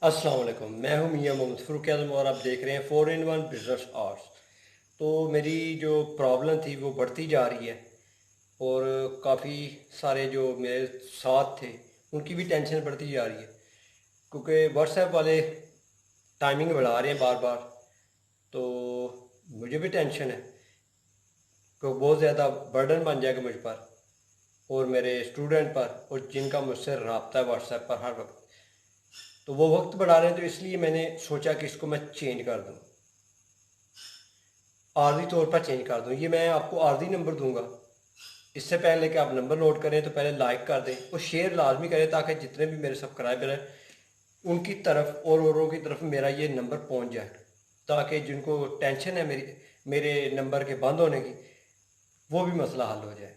अस्सलाम वालेकुम। मैं हूं मियां मोहम्मद फ़ारूक आज़म और आप देख रहे हैं 4 in 1 बिज़नेस आर्ट्स। तो मेरी जो प्रॉब्लम थी वो बढ़ती जा रही है और काफ़ी सारे जो मेरे साथ थे उनकी भी टेंशन बढ़ती जा रही है, क्योंकि व्हाट्सएप वाले टाइमिंग बढ़ा रहे हैं बार बार। तो मुझे भी टेंशन है कि बहुत ज़्यादा बर्डन बन जाएगा मुझ पर और मेरे स्टूडेंट पर, और जिनका मुझसे रब्ता है व्हाट्सएप पर हर वक्त। तो वो वक्त बढ़ा रहे हैं, तो इसलिए मैंने सोचा कि इसको मैं चेंज कर दूँ, आर्जी तौर पर चेंज कर दूँ। ये मैं आपको आर्जी नंबर दूंगा। इससे पहले कि आप नंबर नोट करें तो पहले लाइक कर दें और शेयर लाजमी करें, ताकि जितने भी मेरे सब्सक्राइबर हैं उनकी तरफ और औरों की तरफ मेरा ये नंबर पहुंच जाए, ताकि जिनको टेंशन है मेरे नंबर के बंद होने की, वो भी मसला हल हो जाए।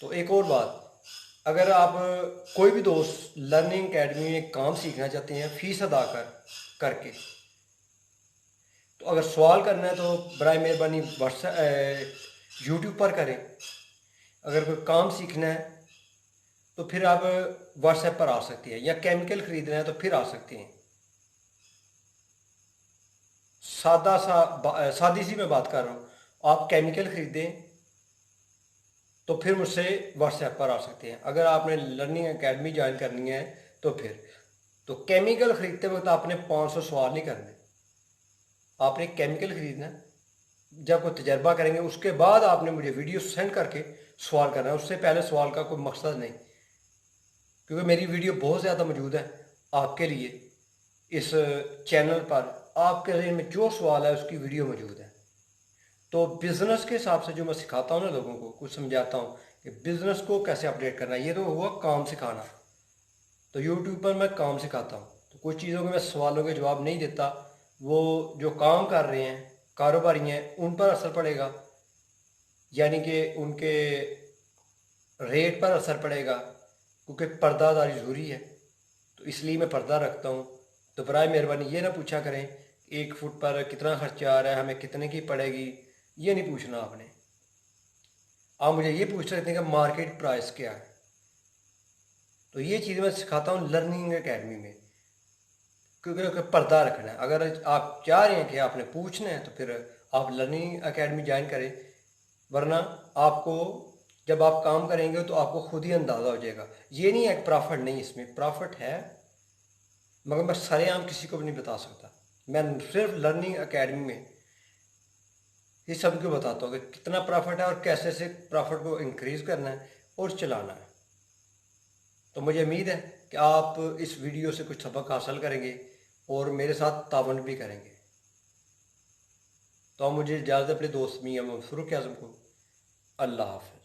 तो एक और बात, अगर आप कोई भी दोस्त लर्निंग एकेडमी में काम सीखना चाहते हैं फ़ीस अदा करके, तो अगर सवाल करना है तो बराए मेहरबानी व्हाट्सएप यूट्यूब पर करें। अगर कोई काम सीखना है तो फिर आप व्हाट्सएप पर आ सकते हैं, या केमिकल ख़रीदना है तो फिर आ सकते हैं। सादी सी मैं बात कर रहा हूँ। आप केमिकल ख़रीदें तो फिर मुझसे व्हाट्सएप पर आ सकते हैं। अगर आपने लर्निंग एकेडमी ज्वाइन करनी है तो फिर, तो केमिकल ख़रीदते वक्त आपने 500 सवाल नहीं करने। आपने केमिकल ख़रीदना है, जब कोई तजर्बा करेंगे उसके बाद आपने मुझे वीडियो सेंड करके सवाल करना है। उससे पहले सवाल का कोई मकसद नहीं, क्योंकि मेरी वीडियो बहुत ज़्यादा मौजूद है आपके लिए। इस चैनल पर आपके जहन में जो सवाल है उसकी वीडियो मौजूद है। तो बिज़नेस के हिसाब से जो मैं सिखाता हूँ ना लोगों को, कुछ समझाता हूँ कि बिज़नेस को कैसे अपडेट करना है। ये तो हुआ काम सिखाना। तो यूट्यूब पर मैं काम सिखाता हूँ, तो कुछ चीज़ों के मैं सवालों के जवाब नहीं देता। वो जो काम कर रहे हैं, कारोबारी हैं, उन पर असर पड़ेगा, यानी कि उनके रेट पर असर पड़ेगा, क्योंकि पर्दादारी ज़रूरी है। तो इसलिए मैं पर्दा रखता हूँ। तो बराए मेहरबानी ये ना पूछा करें 1 फुट पर कितना खर्चा आ रहा है, हमें कितने की पड़ेगी। ये नहीं पूछना आपने। आप मुझे ये पूछ सकते हैं कि मार्केट प्राइस क्या है। तो ये चीज़ मैं सिखाता हूँ लर्निंग एकेडमी में, क्योंकि पर्दा रखना है। अगर आप चाह रहे हैं कि आपने पूछना है तो फिर आप लर्निंग एकेडमी ज्वाइन करें, वरना आपको जब आप काम करेंगे तो आपको खुद ही अंदाज़ा हो जाएगा। ये नहीं है प्रॉफिट नहीं, इसमें प्रॉफिट है, मगर मैं सरेआम किसी को भी नहीं बता सकता। मैं सिर्फ लर्निंग एकेडमी में ये सबको बताता हूँ कि कितना प्रॉफिट है और कैसे से प्रॉफिट को इंक्रीज़ करना है और चलाना है। तो मुझे उम्मीद है कि आप इस वीडियो से कुछ सबक हासिल करेंगे और मेरे साथ तावन भी करेंगे। तो आप मुझे इजाज़त, अपने दोस्त मियां मोहम्मद फ़ारूक आज़म को। अल्लाह हाफ़िज़।